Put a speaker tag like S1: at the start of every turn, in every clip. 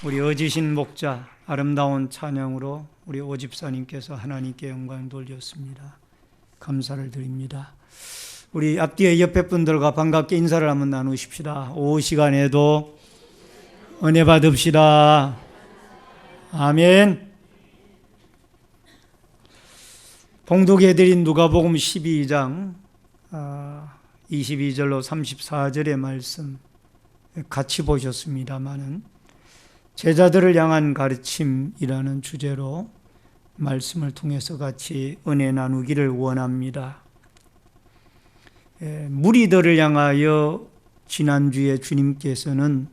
S1: 우리 어지신 목자 아름다운 찬양으로 우리 오집사님께서 하나님께 영광 돌렸습니다. 감사를 드립니다. 우리 앞뒤에 옆에 분들과 반갑게 인사를 한번 나누십시다. 오후 시간에도 은혜 받읍시다. 아멘. 봉독해드린 누가복음 12장 22절로 34절의 말씀 같이 보셨습니다마는 제자들을 향한 가르침이라는 주제로 말씀을 통해서 같이 은혜 나누기를 원합니다. 무리들을 향하여 지난주에 주님께서는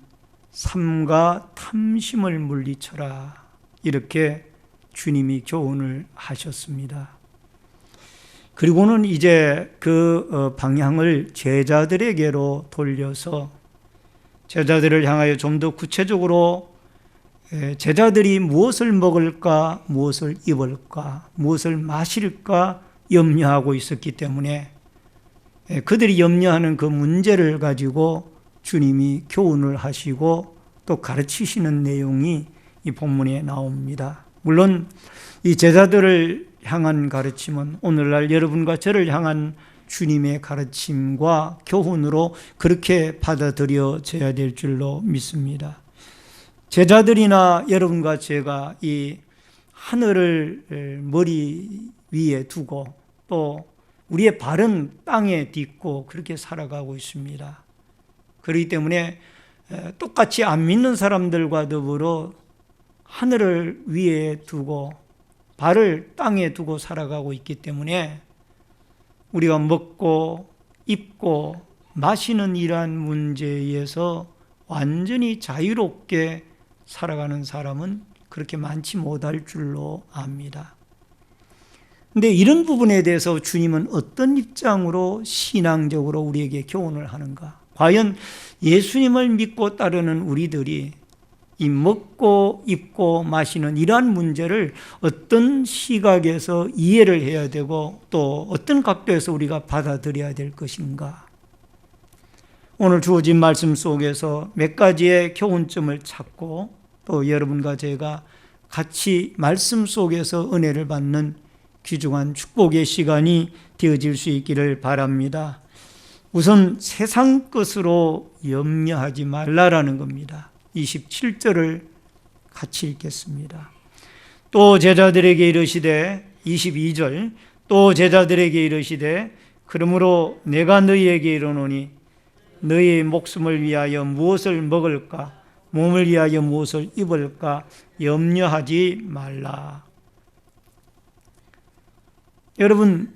S1: 삼가 탐심을 물리쳐라 이렇게 주님이 교훈을 하셨습니다. 그리고는 이제 그 방향을 제자들에게로 돌려서 제자들을 향하여 좀 더 구체적으로 제자들이 무엇을 먹을까, 무엇을 입을까, 무엇을 마실까 염려하고 있었기 때문에 그들이 염려하는 그 문제를 가지고 주님이 교훈을 하시고 또 가르치시는 내용이 이 본문에 나옵니다. 물론 이 제자들을 향한 가르침은 오늘날 여러분과 저를 향한 주님의 가르침과 교훈으로 그렇게 받아들여져야 될 줄로 믿습니다. 제자들이나 여러분과 제가 이 하늘을 머리 위에 두고 또 우리의 발은 땅에 딛고 그렇게 살아가고 있습니다. 그렇기 때문에 똑같이 안 믿는 사람들과 더불어 하늘을 위에 두고 발을 땅에 두고 살아가고 있기 때문에 우리가 먹고 입고 마시는 이러한 문제에서 완전히 자유롭게 살아가는 사람은 그렇게 많지 못할 줄로 압니다. 그런데 이런 부분에 대해서 주님은 어떤 입장으로 신앙적으로 우리에게 교훈을 하는가? 과연 예수님을 믿고 따르는 우리들이 이 먹고 입고 마시는 이러한 문제를 어떤 시각에서 이해를 해야 되고 또 어떤 각도에서 우리가 받아들여야 될 것인가? 오늘 주어진 말씀 속에서 몇 가지의 교훈점을 찾고 또 여러분과 제가 같이 말씀 속에서 은혜를 받는 귀중한 축복의 시간이 되어질 수 있기를 바랍니다. 우선 세상 것으로 염려하지 말라라는 겁니다. 27절을 같이 읽겠습니다. 또 제자들에게 이르시되 22절 또 제자들에게 이르시되 그러므로 내가 너희에게 이르노니 너희의 목숨을 위하여 무엇을 먹을까 몸을 위하여 무엇을 입을까 염려하지 말라. 여러분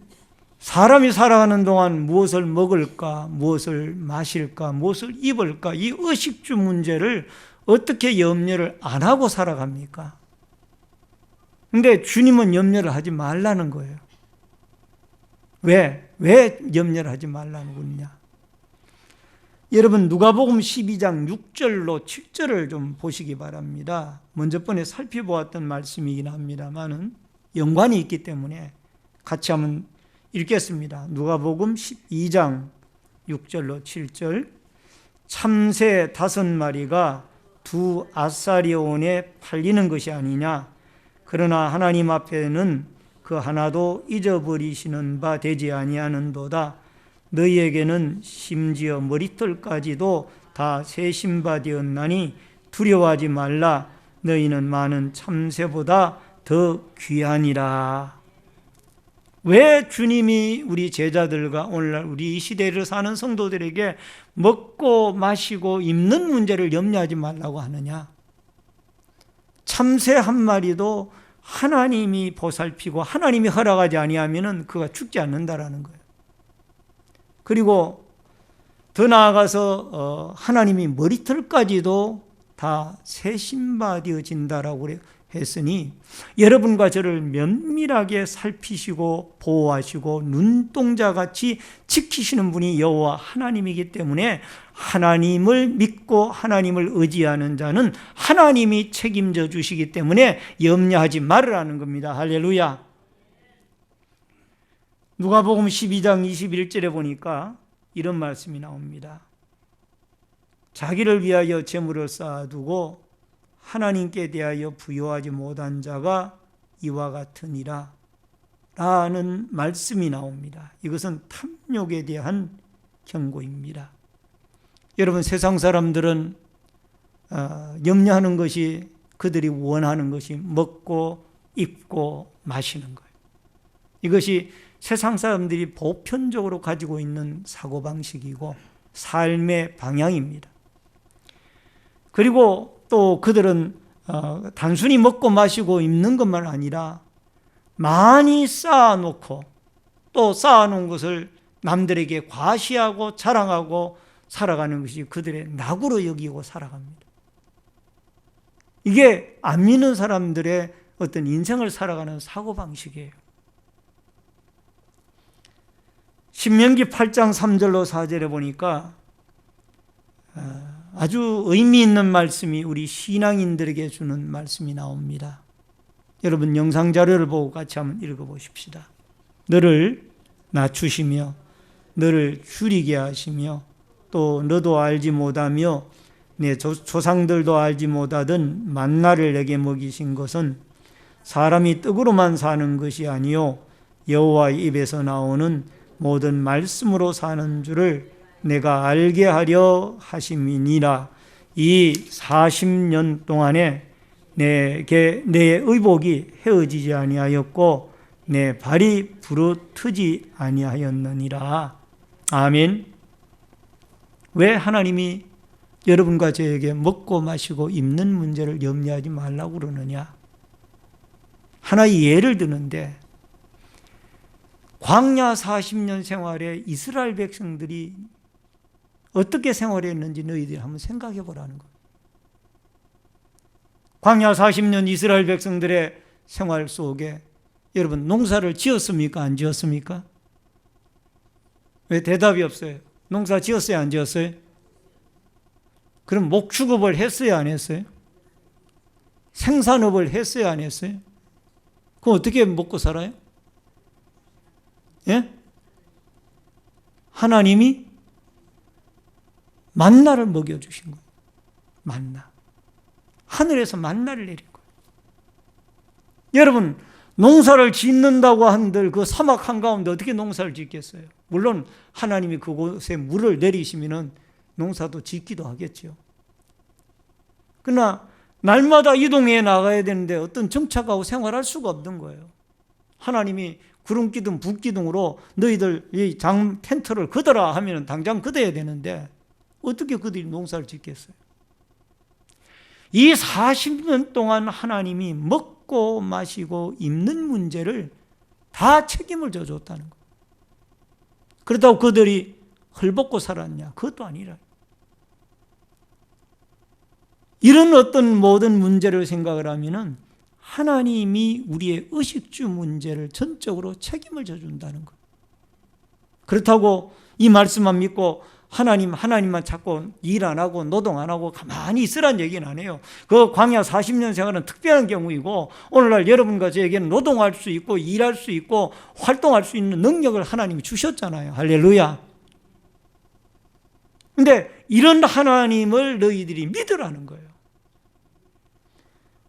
S1: 사람이 살아가는 동안 무엇을 먹을까, 무엇을 마실까, 무엇을 입을까 이 의식주 문제를 어떻게 염려를 안 하고 살아갑니까? 그런데 주님은 염려를 하지 말라는 거예요. 왜 염려를 하지 말라는 거냐? 여러분 누가복음 12장 6절로 7절을 좀 보시기 바랍니다. 먼저 번에 살펴보았던 말씀이긴 합니다만은 연관이 있기 때문에 같이 한번 읽겠습니다. 누가복음 12장 6절로 7절 참새 5마리가 2 아사리온에 팔리는 것이 아니냐 그러나 하나님 앞에는 그 하나도 잊어버리시는 바 되지 아니하는도다. 너희에게는 심지어 머리털까지도 다 세신 바 되었나니 두려워하지 말라. 너희는 많은 참새보다 더 귀하니라. 왜 주님이 우리 제자들과 오늘날 우리 이 시대를 사는 성도들에게 먹고 마시고 입는 문제를 염려하지 말라고 하느냐? 참새 한 마리도 하나님이 보살피고 하나님이 허락하지 아니하면은 그가 죽지 않는다라는 거예요. 그리고 더 나아가서 하나님이 머리털까지도 다 세신바되어진다라고 했으니 여러분과 저를 면밀하게 살피시고 보호하시고 눈동자같이 지키시는 분이 여호와 하나님이기 때문에 하나님을 믿고 하나님을 의지하는 자는 하나님이 책임져 주시기 때문에 염려하지 말으라는 겁니다. 할렐루야. 누가복음 12장 21절에 보니까 이런 말씀이 나옵니다. 자기를 위하여 재물을 쌓아두고 하나님께 대하여 부여하지 못한 자가 이와 같으니라 라는 말씀이 나옵니다. 이것은 탐욕에 대한 경고입니다. 여러분, 세상 사람들은 염려하는 것이, 그들이 원하는 것이 먹고 입고 마시는 거예요. 이것이 세상 사람들이 보편적으로 가지고 있는 사고방식이고 삶의 방향입니다. 그리고 또 그들은 단순히 먹고 마시고 입는 것만 아니라 많이 쌓아놓고 또 쌓아놓은 것을 남들에게 과시하고 자랑하고 살아가는 것이 그들의 낙으로 여기고 살아갑니다. 이게 안 믿는 사람들의 어떤 인생을 살아가는 사고방식이에요. 신명기 8장 3절로 4절에 보니까 아주 의미 있는 말씀이 우리 신앙인들에게 주는 말씀이 나옵니다. 여러분, 영상 자료를 보고 같이 한번 읽어보십시다. 너를 낮추시며 너를 줄이게 하시며 또 너도 알지 못하며 내 조상들도 알지 못하던 만나를 내게 먹이신 것은 사람이 떡으로만 사는 것이 아니요 여호와의 입에서 나오는 모든 말씀으로 사는 줄을 내가 알게 하려 하심이니라. 이 40년 동안에 내 의복이 헤어지지 아니하였고 내 발이 부르트지 아니하였느니라. 아멘. 왜 하나님이 여러분과 저에게 먹고 마시고 입는 문제를 염려하지 말라고 그러느냐? 하나의 예를 드는데, 광야 40년 생활에 이스라엘 백성들이 어떻게 생활했는지 너희들이 한번 생각해 보라는 거예요. 광야 40년 이스라엘 백성들의 생활 속에 여러분, 농사를 지었습니까? 안 지었습니까? 왜 대답이 없어요? 농사 지었어요? 안 지었어요? 그럼 목축업을 했어요? 안 했어요? 생산업을 했어요? 안 했어요? 그럼 어떻게 먹고 살아요? 예? 하나님이 만나를 먹여주신 거예요. 만나. 하늘에서 만나를 내린 거예요. 여러분, 농사를 짓는다고 한들 그 사막 한가운데 어떻게 농사를 짓겠어요? 물론 하나님이 그곳에 물을 내리시면 농사도 짓기도 하겠죠. 그러나 날마다 이동해 나가야 되는데 어떤 정착하고 생활할 수가 없는 거예요. 하나님이 구름기둥, 북기둥으로 너희들 이 장 텐트를 걷어라 하면 당장 걷어야 되는데 어떻게 그들이 농사를 짓겠어요? 이 40년 동안 하나님이 먹고 마시고 입는 문제를 다 책임을 져줬다는 거예요. 그렇다고 그들이 헐벗고 살았냐? 그것도 아니라. 이런 어떤 모든 문제를 생각을 하면은 하나님이 우리의 의식주 문제를 전적으로 책임을 져준다는 거예요. 그렇다고 이 말씀만 믿고 하나님만 찾고 일 안 하고 노동 안 하고 가만히 있으란 얘기는 안 해요. 그 광야 40년 생활은 특별한 경우이고 오늘날 여러분과 저에게는 노동할 수 있고 일할 수 있고 활동할 수 있는 능력을 하나님이 주셨잖아요. 할렐루야. 근데 이런 하나님을 너희들이 믿으라는 거예요.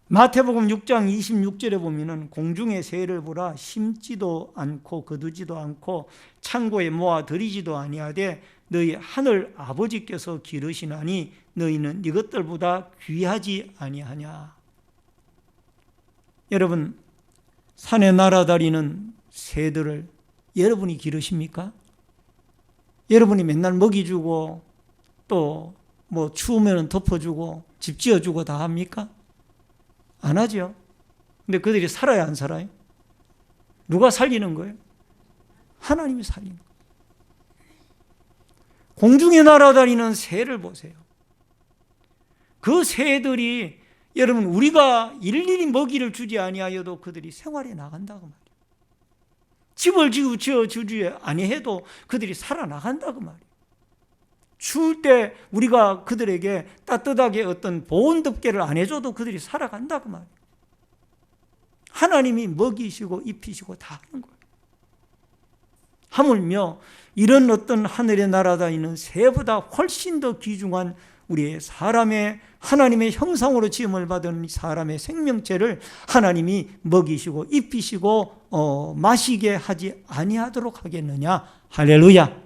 S1: 마태복음 6장 26절에 보면은 공중의 새를 보라, 심지도 않고 거두지도 않고 창고에 모아 들이지도 아니하되 너희 하늘 아버지께서 기르시나니 너희는 이것들보다 귀하지 아니하냐. 여러분, 산에 날아다니는 새들을 여러분이 기르십니까? 여러분이 맨날 먹이 주고 또 뭐 추우면 덮어주고 집 지어주고 다 합니까? 안 하죠. 근데 그들이 살아요, 안 살아요? 누가 살리는 거예요? 하나님이 살리는 거예요. 공중에 날아다니는 새를 보세요. 그 새들이 여러분 우리가 일일이 먹이를 주지 아니하여도 그들이 생활해 나간다고 말이에요. 집을 지어주지 아니해도 그들이 살아나간다고 말이에요. 추울 때 우리가 그들에게 따뜻하게 어떤 보온 덮개를 안 해줘도 그들이 살아간다고 말이에요. 하나님이 먹이시고 입히시고 다 하는 거예요. 하물며 이런 어떤 하늘에 날아다니는 새보다 훨씬 더 귀중한 우리의 사람의 하나님의 형상으로 지음을 받은 사람의 생명체를 하나님이 먹이시고 입히시고 마시게 하지 아니하도록 하겠느냐. 할렐루야.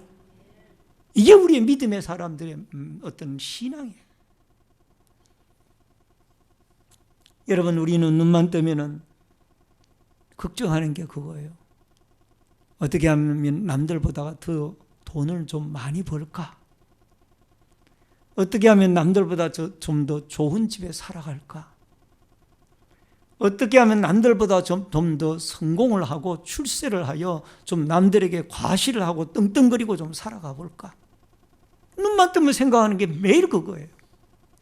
S1: 이게 우리의 믿음의 사람들의 어떤 신앙이에요. 여러분, 우리는 눈만 뜨면은 걱정하는 게 그거예요. 어떻게 하면 남들보다 더 돈을 좀 많이 벌까? 어떻게 하면 남들보다 좀 더 좋은 집에 살아갈까? 어떻게 하면 남들보다 좀 더 성공을 하고 출세를 하여 좀 남들에게 과시를 하고 떵떵거리고 좀 살아가 볼까? 눈만 뜨면 생각하는 게 매일 그거예요.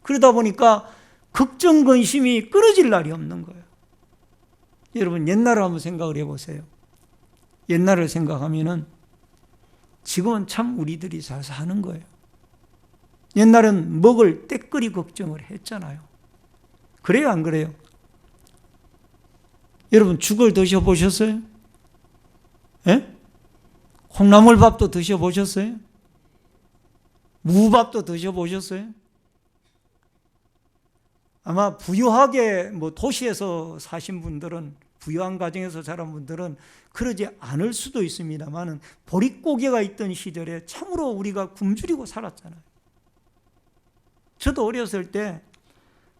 S1: 그러다 보니까 걱정, 근심이 끊어질 날이 없는 거예요. 여러분, 옛날을 한번 생각을 해보세요. 옛날을 생각하면은 지금은 참 우리들이 잘 사는 거예요. 옛날은 먹을 때거리 걱정을 했잖아요. 그래요, 안 그래요? 여러분, 죽을 드셔보셨어요? 예? 콩나물밥도 드셔보셨어요? 무밥도 드셔보셨어요? 아마 부유하게 도시에서 사신 분들은, 부유한 가정에서 자란 분들은 그러지 않을 수도 있습니다만, 보릿고개가 있던 시절에 참으로 우리가 굶주리고 살았잖아요. 저도 어렸을 때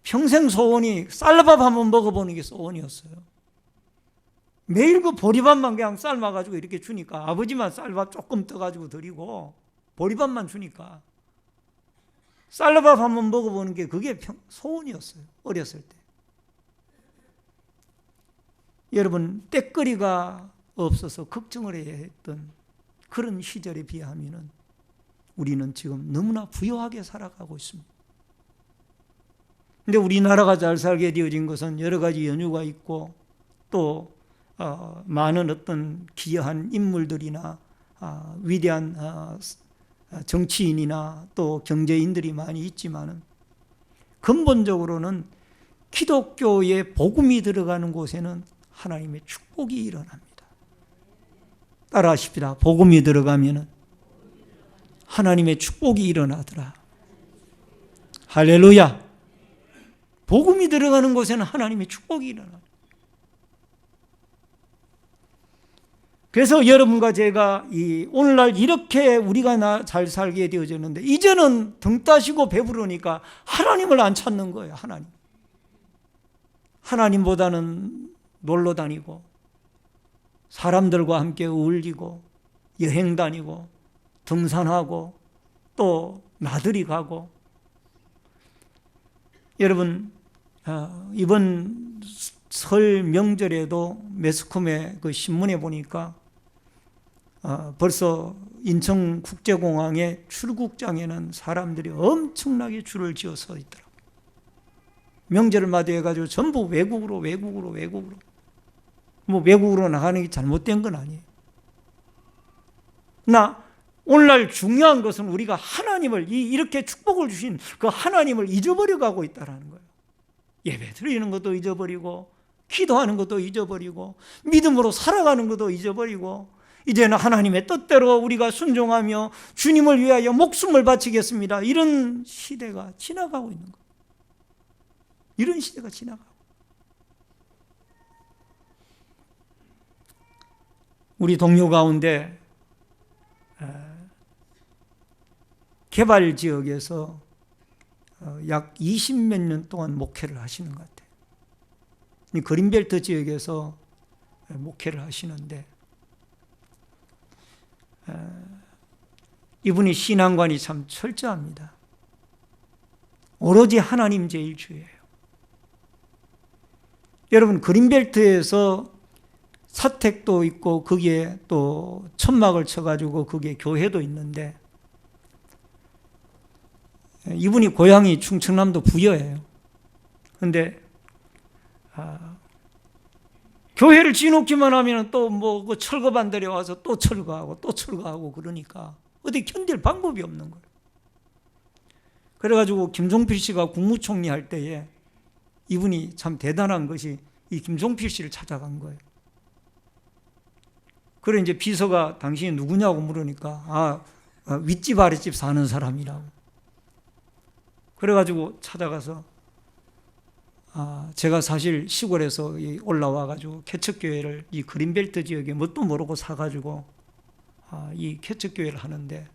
S1: 평생 소원이 쌀밥 한번 먹어보는 게 소원이었어요. 매일 그 보리밥만 그냥 삶아가지고 이렇게 주니까, 아버지만 쌀밥 조금 떠가지고 드리고 보리밥만 주니까 쌀밥 한번 먹어보는 게 그게 소원이었어요. 어렸을 때. 여러분, 때거리가 없어서 걱정을 해야 했던 그런 시절에 비하면 우리는 지금 너무나 부유하게 살아가고 있습니다. 근데 우리나라가 잘 살게 되어진 것은 여러 가지 연유가 있고, 또 많은 어떤 기여한 인물들이나 위대한 정치인이나 또 경제인들이 많이 있지만은, 근본적으로는 기독교의 복음이 들어가는 곳에는 하나님의 축복이 일어납니다. 따라하십시다. 복음이 들어가면은 하나님의 축복이 일어나더라. 할렐루야. 복음이 들어가는 곳에는 하나님의 축복이 일어나요. 그래서 여러분과 제가 오늘날 이렇게 우리가 잘 살게 되어졌는데, 이제는 등 따시고 배부르니까 하나님을 안 찾는 거예요. 하나님보다는 놀러 다니고 사람들과 함께 어울리고 여행 다니고 등산하고 또 나들이 가고. 여러분, 이번 설 명절에도 매스컴의 그 신문에 보니까 벌써 인천국제공항의 출국장에는 사람들이 엄청나게 줄을 지어 서 있더라고요. 명절을 맞이해가지고 전부 외국으로. 외국으로 나가는 게 잘못된 건 아니에요. 오늘날 중요한 것은 우리가 하나님을, 이렇게 축복을 주신 그 하나님을 잊어버려가고 있다는 거예요. 예배 드리는 것도 잊어버리고, 기도하는 것도 잊어버리고, 믿음으로 살아가는 것도 잊어버리고, 이제는 하나님의 뜻대로 우리가 순종하며 주님을 위하여 목숨을 바치겠습니다. 이런 시대가 지나가고 있는 거예요. 이런 시대가 지나가고. 우리 동료 가운데 개발 지역에서 약 20몇 년 동안 목회를 하시는 것 같아요. 그린벨트 지역에서 목회를 하시는데, 이분이 신앙관이 참 철저합니다. 오로지 하나님 제일주의예요. 여러분, 그린벨트에서 사택도 있고 거기에 또 천막을 쳐가지고 거기에 교회도 있는데, 이분이 고향이 충청남도 부여예요. 그런데 교회를 지놓기만 하면 또 그 철거반들이 와서 또 철거하고 그러니까 어디 견딜 방법이 없는 거예요. 그래가지고 김종필 씨가 국무총리 할 때에 이분이 참 대단한 것이 이 김종필 씨를 찾아간 거예요. 그래 이제 비서가 당신이 누구냐고 물으니까 윗집 아랫집 사는 사람이라고. 그래가지고 찾아가서 제가 사실 시골에서 올라와가지고 개척교회를 이 그린벨트 지역에 뭣도 모르고 사가지고 이 개척교회를 하는데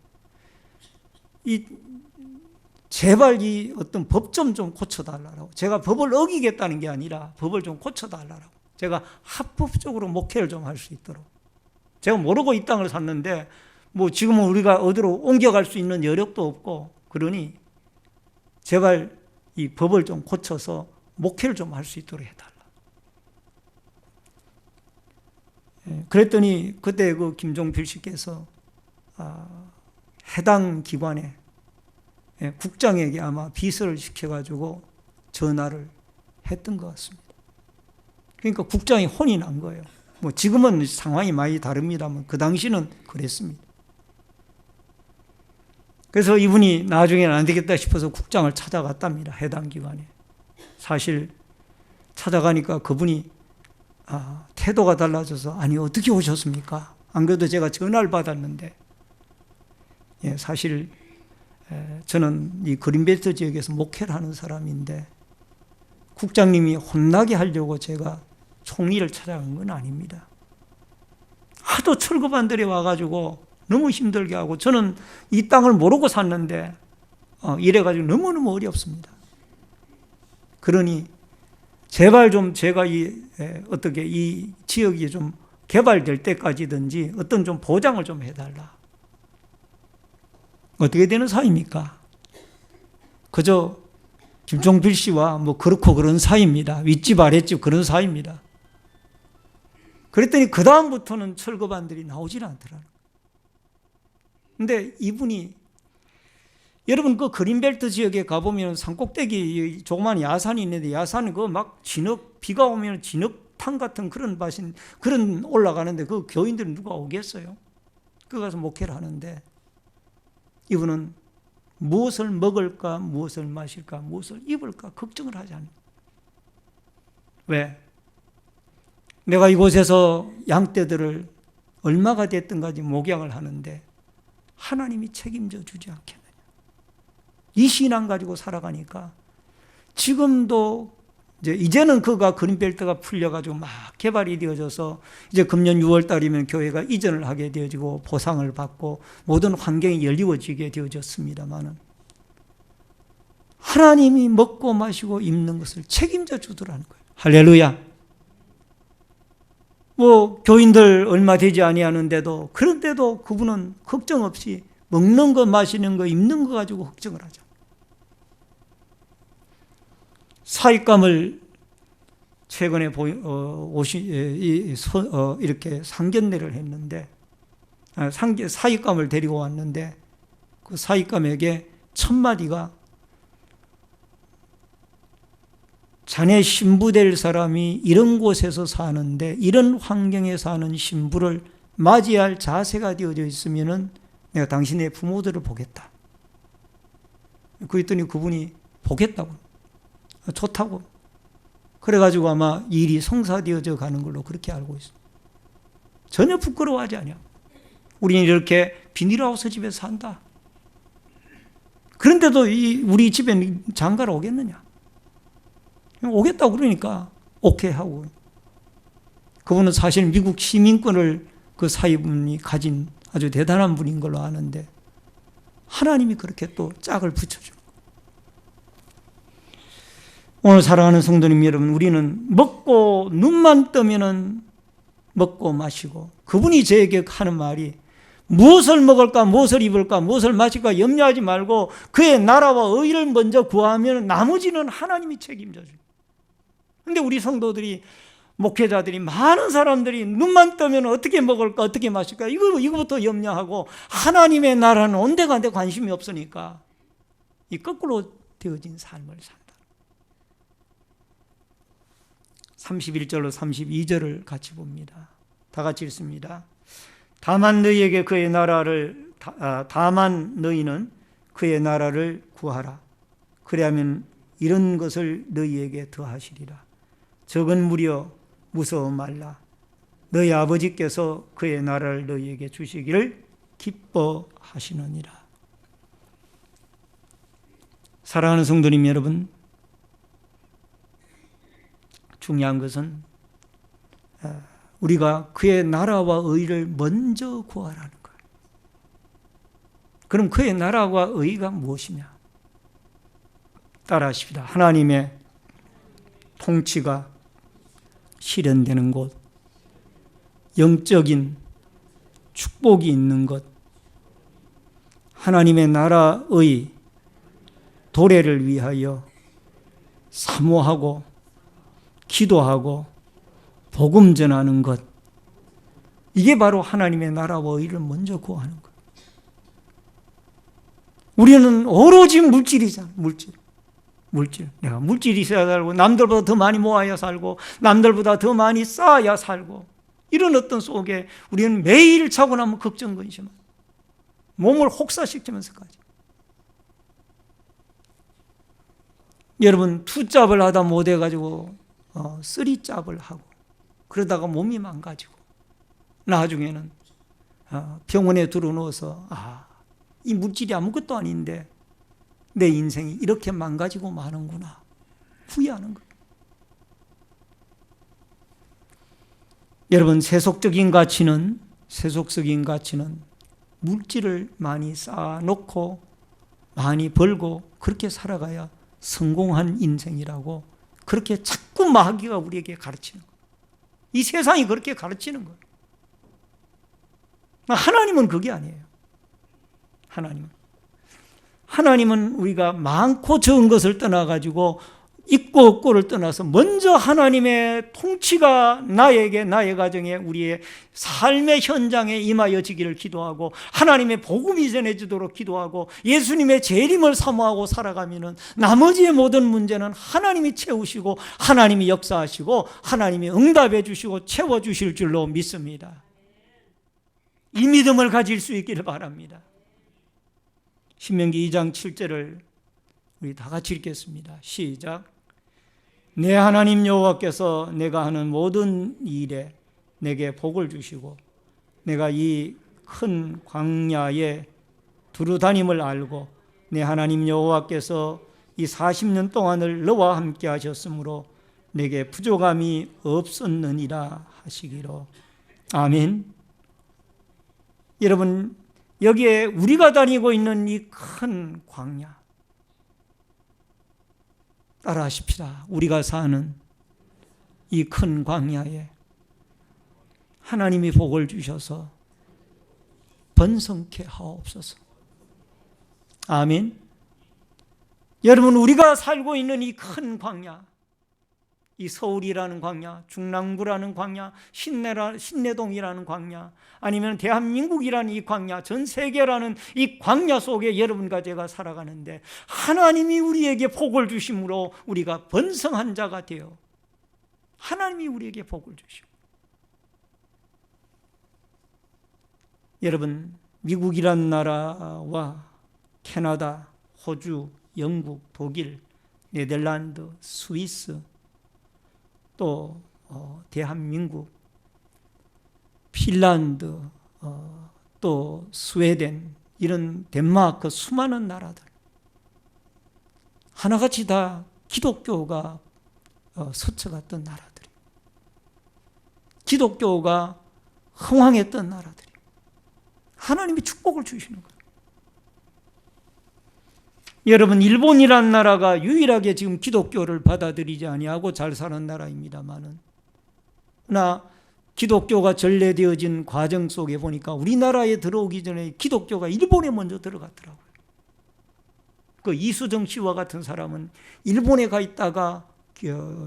S1: 제발 이 어떤 법 좀 고쳐달라고. 제가 법을 어기겠다는 게 아니라 법을 좀 고쳐달라고. 제가 합법적으로 목회를 좀 할 수 있도록. 제가 모르고 이 땅을 샀는데 뭐 지금은 우리가 어디로 옮겨갈 수 있는 여력도 없고 그러니 제발 이 법을 좀 고쳐서 목회를 좀 할 수 있도록 해달라. 그랬더니 그때 그 김종필 씨께서 해당 기관에 국장에게 아마 비서를 시켜가지고 전화를 했던 것 같습니다. 그러니까 국장이 혼이 난 거예요. 뭐 지금은 상황이 많이 다릅니다만 그 당시는 그랬습니다. 그래서 이분이 나중에는 안 되겠다 싶어서 국장을 찾아갔답니다. 해당 기관에. 사실 찾아가니까 그분이 태도가 달라져서 아니 어떻게 오셨습니까? 안 그래도 제가 전화를 받았는데 사실 저는 이 그린벨트 지역에서 목회를 하는 사람인데 국장님이 혼나게 하려고 제가 총리를 찾아간 건 아닙니다. 하도 철거반들이 와가지고 너무 힘들게 하고 저는 이 땅을 모르고 샀는데 이래가지고 너무너무 어렵습니다. 그러니 제발 좀 제가 어떻게 이 지역이 좀 개발될 때까지든지 어떤 좀 보장을 좀 해달라. 어떻게 되는 사이입니까? 그저 김종필 씨와 뭐 그렇고 그런 사이입니다. 윗집 아랫집 그런 사이입니다. 그랬더니 그 다음부터는 철거반들이 나오질 않더라고요. 근데 이분이 여러분 그 그린벨트 지역에 가보면 산꼭대기 조그만 야산이 있는데 야산이 그 막 비가 오면 진흙탕 같은 그런 그런 올라가는데 그 교인들은 누가 오겠어요? 그 가서 목회를 하는데 이분은 무엇을 먹을까, 무엇을 마실까, 무엇을 입을까 걱정을 하지 않아요. 왜? 내가 이곳에서 양떼들을 얼마가 됐든가지 목양을 하는데 하나님이 책임져 주지 않겠느냐. 이 신앙 가지고 살아가니까 지금도 이제는 그가 그린벨트가 풀려가지고 막 개발이 되어져서 이제 금년 6월 달이면 교회가 이전을 하게 되어지고 보상을 받고 모든 환경이 열리워지게 되어졌습니다만은 하나님이 먹고 마시고 입는 것을 책임져 주더라는 거예요. 할렐루야. 뭐 교인들 얼마 되지 아니하는데도 그런데도 그분은 걱정 없이 먹는 거 마시는 거 입는 거 가지고 걱정을 하죠. 사익감을 최근에 이렇게 상견례를 했는데 사익감을 데리고 왔는데 그 사익감에게 첫 마디가 자네 신부 될 사람이 이런 곳에서 사는데 이런 환경에 사는 신부를 맞이할 자세가 되어져 있으면은 내가 당신의 부모들을 보겠다. 그랬더니 그분이 보겠다고. 좋다고. 그래가지고 아마 일이 성사되어져 가는 걸로 그렇게 알고 있습니다. 전혀 부끄러워하지 않아요. 우리는 이렇게 비닐하우스 집에서 산다. 그런데도 우리 집에 장가를 오겠느냐? 오겠다고 그러니까 오케이 하고. 그분은 사실 미국 시민권을 그 사위분이 가진 아주 대단한 분인 걸로 아는데 하나님이 그렇게 또 짝을 붙여주는 거예요. 오늘 사랑하는 성도님 여러분, 우리는 먹고 눈만 뜨면은 먹고 마시고 그분이 저에게 하는 말이 무엇을 먹을까, 무엇을 입을까, 무엇을 마실까 염려하지 말고 그의 나라와 의를 먼저 구하면 나머지는 하나님이 책임져 줘요. 그런데 우리 성도들이 목회자들이 많은 사람들이 눈만 뜨면 어떻게 먹을까 어떻게 마실까 이거부터 염려하고 하나님의 나라는 온데간데 관심이 없으니까 이 거꾸로 되어진 삶을 산다. 31절로 32절을 같이 봅니다. 다 같이 읽습니다. 다만 너희는 그의 나라를 구하라. 그리하면 이런 것을 너희에게 더하시리라. 적은 무려 무서워 말라. 너희 아버지께서 그의 나라를 너희에게 주시기를 기뻐하시느니라. 사랑하는 성도님 여러분, 중요한 것은 우리가 그의 나라와 의를 먼저 구하라는 거예요. 그럼 그의 나라와 의가 무엇이냐? 따라하십시다. 하나님의 통치가 실현되는 곳, 영적인 축복이 있는 것, 하나님의 나라의 도래를 위하여 사모하고 기도하고 복음 전하는 것, 이게 바로 하나님의 나라와 의를 먼저 구하는 것. 우리는 오로지 물질이잖아. 물질. 내가 물질이 있어야 살고, 남들보다 더 많이 모아야 살고, 남들보다 더 많이 쌓아야 살고, 이런 어떤 속에 우리는 매일 자고 나면 걱정 근심만, 몸을 혹사시키면서까지. 여러분, 투잡을 하다 못해가지고 쓰리잡을 하고 그러다가 몸이 망가지고 나중에는 병원에 들어누워서 이 물질이 아무것도 아닌데 내 인생이 이렇게 망가지고 마는구나 후회하는 거예요. 여러분, 세속적인 가치는 물질을 많이 쌓아놓고 많이 벌고 그렇게 살아가야 성공한 인생이라고 그렇게 자꾸 마귀가 우리에게 가르치는 거예요. 이 세상이 그렇게 가르치는 거예요. 하나님은 그게 아니에요. 하나님은 우리가 많고 적은 것을 떠나가지고 있고 없고를 떠나서 먼저 하나님의 통치가 나에게, 나의 가정에, 우리의 삶의 현장에 임하여지기를 기도하고 하나님의 복음이 전해지도록 기도하고 예수님의 재림을 사모하고 살아가면은 나머지의 모든 문제는 하나님이 채우시고 하나님이 역사하시고 하나님이 응답해 주시고 채워주실 줄로 믿습니다. 이 믿음을 가질 수 있기를 바랍니다. 신명기 2장 7절을 우리 다 같이 읽겠습니다. 시작. 내 하나님 여호와께서 내가 하는 모든 일에 내게 복을 주시고 내가 이 큰 광야에 두루 다님을 알고 내 하나님 여호와께서 이 40년 동안을 너와 함께 하셨으므로 내게 부족함이 없었느니라 하시기로. 아멘. 여러분, 여기에 우리가 다니고 있는 이 큰 광야, 따라하십시다. 우리가 사는 이 큰 광야에 하나님이 복을 주셔서 번성케 하옵소서. 아멘. 여러분, 우리가 살고 있는 이 큰 광야, 이 서울이라는 광야, 중랑구라는 광야, 신내동이라는 광야, 아니면 대한민국이라는 이 광야, 전 세계라는 이 광야 속에 여러분과 제가 살아가는데 하나님이 우리에게 복을 주심으로 우리가 번성한 자가 되어 하나님이 우리에게 복을 주시고, 여러분, 미국이라는 나라와 캐나다, 호주, 영국, 독일, 네덜란드, 스위스, 또 대한민국, 핀란드, 또 스웨덴, 이런 덴마크, 수많은 나라들 하나같이 다 기독교가 서쳐갔던 나라들이, 기독교가 흥왕했던 나라들이 하나님이 축복을 주시는 거예요. 여러분, 일본이라는 나라가 유일하게 지금 기독교를 받아들이지 아니하고 잘 사는 나라입니다만은, 그러나 기독교가 전래되어진 과정 속에 보니까 우리나라에 들어오기 전에 기독교가 일본에 먼저 들어갔더라고요. 그 이수정 씨와 같은 사람은 일본에 가 있다가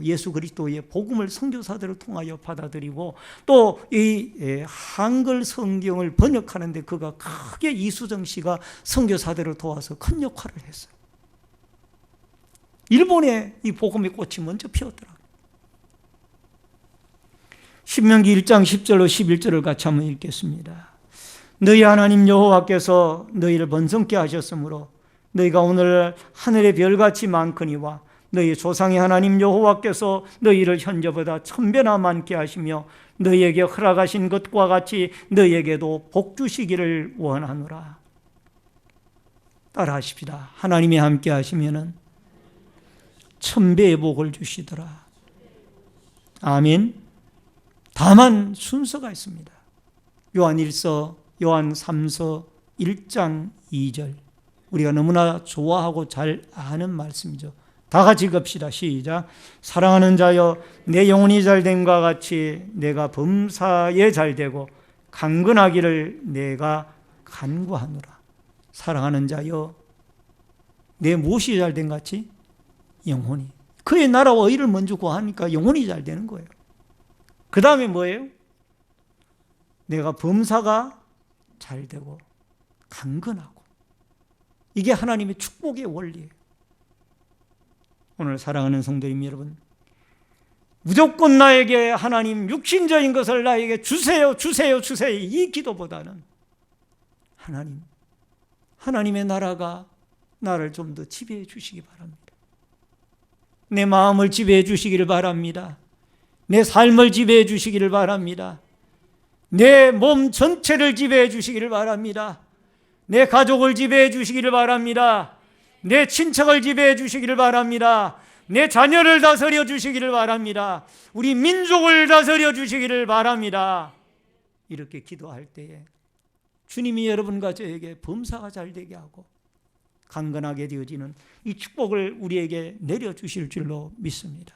S1: 예수 그리스도의 복음을 선교사들을 통하여 받아들이고 또 이 한글 성경을 번역하는 데 그가 크게, 이수정 씨가 선교사들을 도와서 큰 역할을 했어요. 일본에 이 복음의 꽃이 먼저 피었더라고요. 신명기 1장 10절로 11절을 같이 한번 읽겠습니다. 너희 하나님 여호와께서 너희를 번성케 하셨으므로 너희가 오늘 하늘의 별같이 많거니와 너희 조상의 하나님 여호와께서 너희를 현저보다 1000배나 많게 하시며 너희에게 허락하신 것과 같이 너희에게도 복 주시기를 원하노라. 따라 하십시다. 하나님이 함께 하시면은 천배의 복을 주시더라. 아멘. 다만 순서가 있습니다. 요한 1서, 요한 3서 1장 2절. 우리가 너무나 좋아하고 잘 아는 말씀이죠. 다 같이 읽읍시다. 시작. 사랑하는 자여, 내 영혼이 잘됨과 같이 내가 범사에 잘되고 강건하기를 내가 간구하노라. 사랑하는 자여, 내 무엇이 잘된 같이? 영혼이. 그의 나라와 의를 먼저 구하니까 영혼이 잘 되는 거예요. 그 다음에 뭐예요? 내가 범사가 잘 되고 강건하고. 이게 하나님의 축복의 원리예요. 오늘 사랑하는 성도님 여러분, 무조건 나에게 하나님 육신적인 것을 나에게 주세요, 주세요, 주세요, 이 기도보다는 하나님의 나라가 나를 좀 더 지배해 주시기 바랍니다. 내 마음을 지배해 주시기를 바랍니다. 내 삶을 지배해 주시기를 바랍니다. 내 몸 전체를 지배해 주시기를 바랍니다. 내 가족을 지배해 주시기를 바랍니다. 내 친척을 지배해 주시기를 바랍니다. 내 자녀를 다스려 주시기를 바랍니다. 우리 민족을 다스려 주시기를 바랍니다. 이렇게 기도할 때에 주님이 여러분과 저에게 범사가 잘 되게 하고 강건하게 되어지는 이 축복을 우리에게 내려주실 줄로 믿습니다.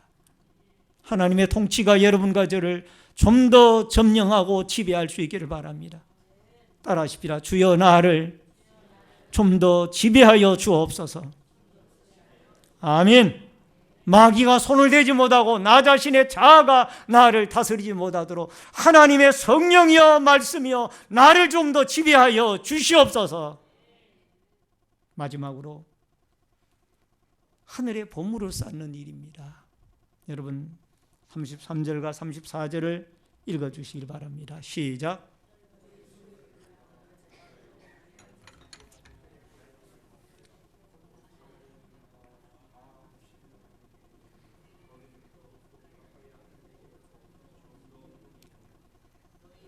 S1: 하나님의 통치가 여러분과 저를 좀 더 점령하고 지배할 수 있기를 바랍니다. 따라하십시다. 주여 나를 좀 더 지배하여 주옵소서. 아멘. 마귀가 손을 대지 못하고 나 자신의 자아가 나를 다스리지 못하도록 하나님의 성령이여 말씀이여 나를 좀 더 지배하여 주시옵소서. 마지막으로 하늘의 보물을 쌓는 일입니다. 여러분 33절과 34절을 읽어주시길 바랍니다. 시작.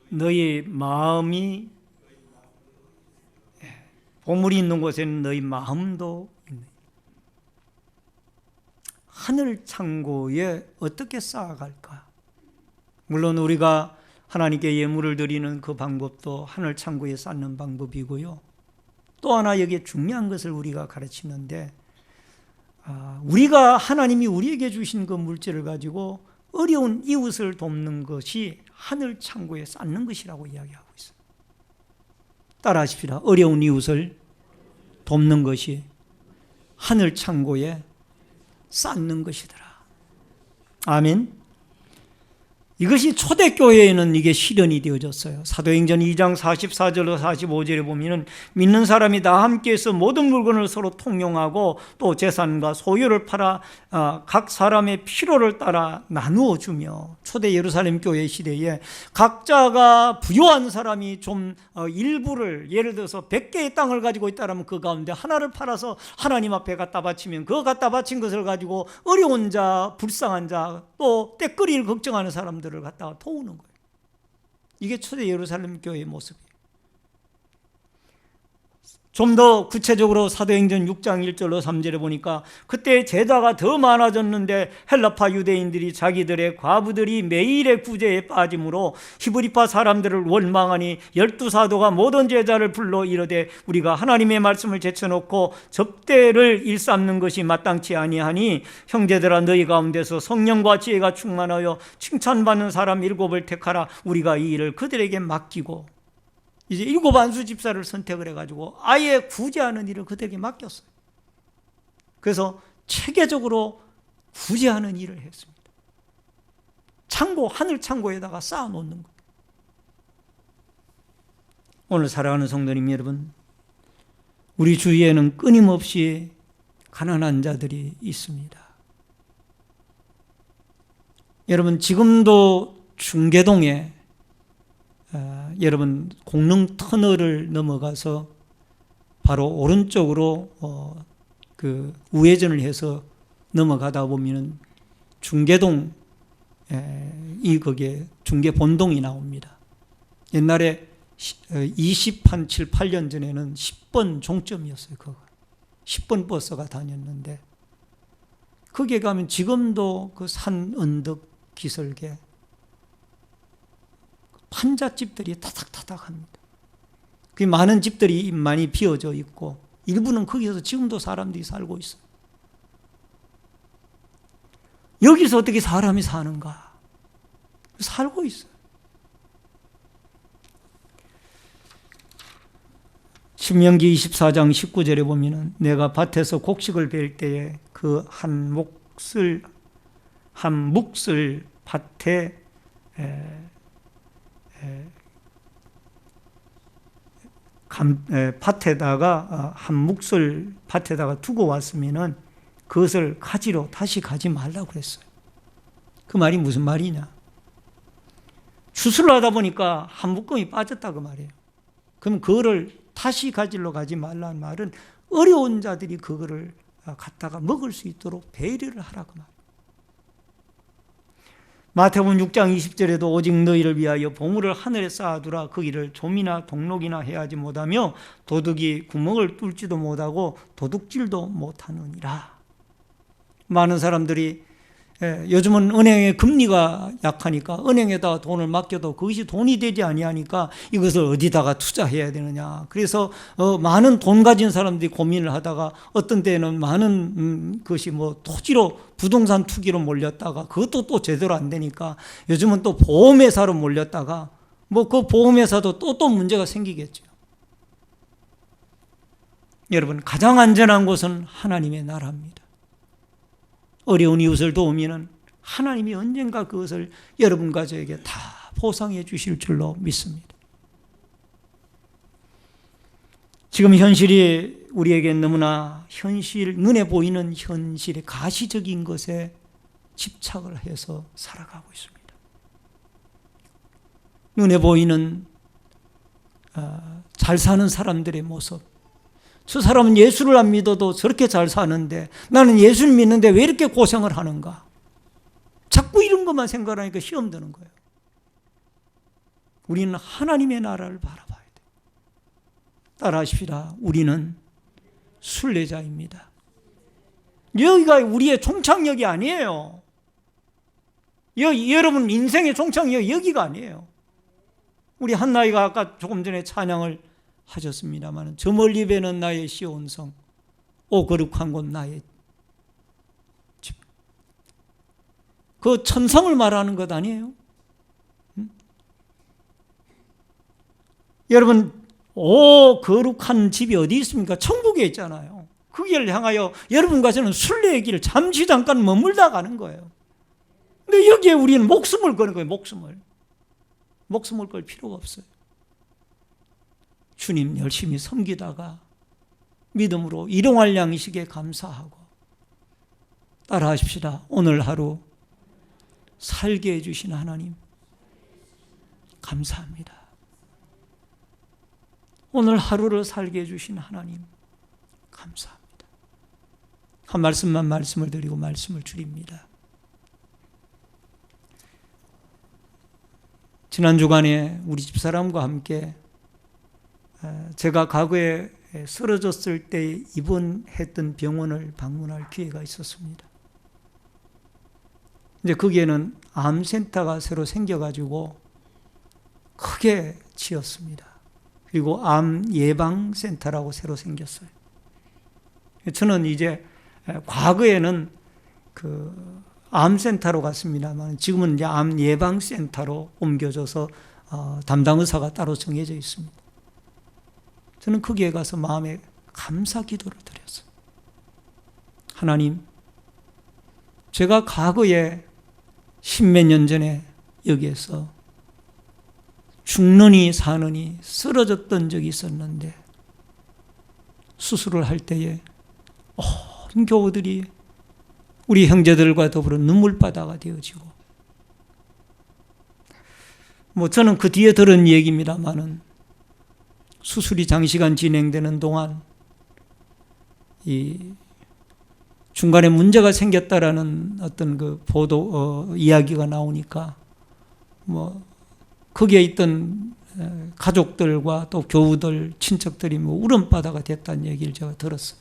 S1: 너희 마음이 보물이 있는 곳에는 너희 마음도 있네. 하늘 창고에 어떻게 쌓아갈까? 물론 우리가 하나님께 예물을 드리는 그 방법도 하늘 창고에 쌓는 방법이고요. 또 하나 여기에 중요한 것을 우리가 가르치는데 우리가 하나님이 우리에게 주신 그 물질을 가지고 어려운 이웃을 돕는 것이 하늘 창고에 쌓는 것이라고 이야기하고 있어요. 따라 하십시다. 어려운 이웃을 돕는 것이 하늘 창고에 쌓는 것이더라. 아멘. 이것이 초대교회에는 이게 실현이 되어졌어요. 사도행전 2장 44절로 45절에 보면은 믿는 사람이 다 함께해서 모든 물건을 서로 통용하고 또 재산과 소유를 팔아 각 사람의 필요를 따라 나누어 주며, 초대 예루살렘 교회 시대에 각자가 부유한 사람이 좀 일부를, 예를 들어서 100개의 땅을 가지고 있다면 그 가운데 하나를 팔아서 하나님 앞에 갖다 바치면 그 갖다 바친 것을 가지고 어려운 자, 불쌍한 자, 또 때거리를 걱정하는 사람들을 갖다가 도우는 거예요. 이게 초대 예루살렘 교회의 모습이에요. 좀 더 구체적으로 사도행전 6장 1절로 3절에 보니까 그때 제자가 더 많아졌는데 헬라파 유대인들이 자기들의 과부들이 매일의 구제에 빠짐으로 히브리파 사람들을 원망하니 12사도가 모든 제자를 불러 이르되 우리가 하나님의 말씀을 제쳐놓고 접대를 일삼는 것이 마땅치 아니하니 형제들아 너희 가운데서 성령과 지혜가 충만하여 칭찬받는 사람 7을 택하라. 우리가 이 일을 그들에게 맡기고, 이제 7 안수 집사를 선택을 해가지고 아예 구제하는 일을 그들에게 맡겼어요. 그래서 체계적으로 구제하는 일을 했습니다. 창고, 하늘 창고에다가 쌓아놓는 거예요. 오늘 사랑하는 성도님 여러분, 우리 주위에는 끊임없이 가난한 자들이 있습니다. 여러분 지금도 중계동에 여러분 공릉 터널을 넘어가서 바로 오른쪽으로 그 우회전을 해서 넘어가다 보면은 중계동 거기에 중계본동이 나옵니다. 옛날에 27, 8년 전에는 10번 종점이었어요. 그거 10번 버스가 다녔는데 거기에 가면 지금도 그 산 언덕 기슭에 판잣집들이 타닥타닥합니다. 그 많은 집들이 많이 비어져 있고 일부는 거기서 지금도 사람들이 살고 있어요. 여기서 어떻게 사람이 사는가? 살고 있어요. 신명기 24장 19절에 보면은 내가 밭에서 곡식을 벨 때에 그 한 묵을 밭에 밭에다가 한 묵을 밭에다가 두고 왔으면은 그것을 가지러 다시 가지 말라고 그랬어요. 그 말이 무슨 말이냐? 추수를 하다 보니까 한 묶음이 빠졌다 그 말이에요. 그럼 그거를 다시 가지러 가지 말라는 말은 어려운 자들이 그거를 갖다가 먹을 수 있도록 배려를 하라고 말이에요. 마태복음 6장 20절에도 오직 너희를 위하여 보물을 하늘에 쌓아두라. 거기를 좀이나 동록이나 해하지 못하며 도둑이 구멍을 뚫지도 못하고 도둑질도 못하느니라. 많은 사람들이 요즘은 은행의 금리가 약하니까 은행에다가 돈을 맡겨도 그것이 돈이 되지 아니하니까 이것을 어디다가 투자해야 되느냐. 그래서 많은 돈 가진 사람들이 고민을 하다가 어떤 때는 많은 것이 뭐 토지로 부동산 투기로 몰렸다가 그것도 또 제대로 안 되니까 요즘은 또 보험회사로 몰렸다가 뭐 그 보험회사도 또 문제가 생기겠죠. 여러분, 가장 안전한 곳은 하나님의 나라입니다. 어려운 이웃을 도우면 하나님이 언젠가 그것을 여러분과 저에게 다 보상해 주실 줄로 믿습니다. 지금 현실이 우리에게 너무나 눈에 보이는 현실의 가시적인 것에 집착을 해서 살아가고 있습니다. 눈에 보이는 잘 사는 사람들의 모습, 저 사람은 예수를 안 믿어도 저렇게 잘 사는데 나는 예수를 믿는데 왜 이렇게 고생을 하는가? 자꾸 이런 것만 생각하니까 시험 드는 거예요. 우리는 하나님의 나라를 바라봐야 돼요. 따라하십시다. 우리는 순례자입니다. 여기가 우리의 종착역이 아니에요. 여러분 인생의 종착역이 여기가 아니에요. 우리 한나이가 아까 조금 전에 찬양을 하셨습니다만 저 멀리 배는 나의 시온성 오 거룩한 곳 나의 집. 그 천성을 말하는 것 아니에요? 여러분 오 거룩한 집이 어디 있습니까? 천국에 있잖아요. 그 길을 향하여 여러분과 저는 순례의 길을 잠시 잠깐 머물다 가는 거예요. 근데 여기에 우리는 목숨을 거는 거예요. 목숨을 걸 필요가 없어요. 주님 열심히 섬기다가 믿음으로 일용할 양식에 감사하고 따라하십시다. 오늘 하루 살게 해주신 하나님 감사합니다. 오늘 하루를 살게 해주신 하나님 감사합니다. 한 말씀만 말씀을 드리고 말씀을 줄입니다. 지난 주간에 우리 집사람과 함께 제가 과거에 쓰러졌을 때 입원했던 병원을 방문할 기회가 있었습니다. 이제 거기에는 암센터가 새로 생겨가지고 크게 지었습니다. 그리고 암 예방센터라고 새로 생겼어요. 저는 이제 과거에는 그 암센터로 갔습니다만 지금은 이제 암 예방센터로 옮겨져서 담당 의사가 따로 정해져 있습니다. 저는 거기에 가서 마음에 감사 기도를 드렸어요. 하나님, 제가 과거에 10몇 년 전에 여기에서 죽느니 사느니 쓰러졌던 적이 있었는데 수술을 할 때에 온 교우들이 우리 형제들과 더불어 눈물바다가 되어지고 저는 그 뒤에 들은 얘기입니다만은 수술이 장시간 진행되는 동안 이 중간에 문제가 생겼다라는 어떤 그 보도 이야기가 나오니까 거기에 있던 가족들과 또 교우들 친척들이 울음바다가 됐다는 얘기를 제가 들었어요.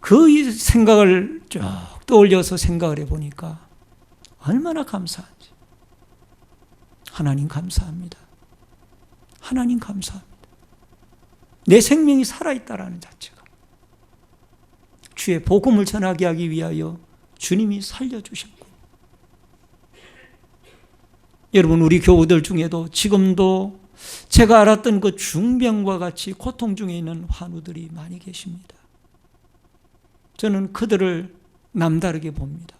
S1: 그 생각을 쭉 떠올려서 생각을 해보니까 얼마나 감사한지. 하나님 감사합니다. 하나님 감사합니다. 내 생명이 살아있다라는 자체가 주의 복음을 전하게 하기 위하여 주님이 살려주셨고, 여러분, 우리 교우들 중에도 지금도 제가 알았던 그 중병과 같이 고통 중에 있는 환우들이 많이 계십니다. 저는 그들을 남다르게 봅니다.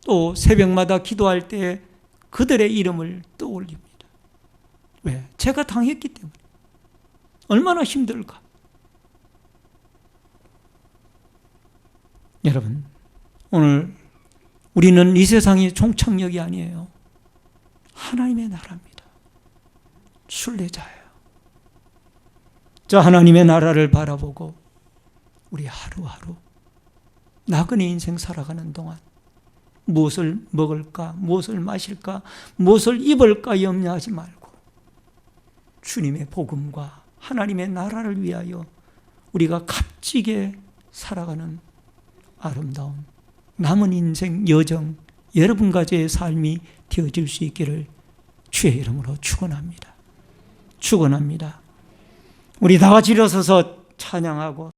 S1: 또 새벽마다 기도할 때 그들의 이름을 떠올립니다. 왜? 제가 당했기 때문에. 얼마나 힘들까? 여러분, 오늘 우리는 이 세상의 종착역이 아니에요. 하나님의 나라입니다. 순례자예요. 저 하나님의 나라를 바라보고 우리 하루하루 나그네 인생 살아가는 동안 무엇을 먹을까, 무엇을 마실까, 무엇을 입을까 염려하지 말고 주님의 복음과 하나님의 나라를 위하여 우리가 값지게 살아가는 아름다운 남은 인생 여정, 여러분 가지의 삶이 되어질 수 있기를 주의 이름으로 축원합니다. 축원합니다. 우리 다 같이 일어서서 찬양하고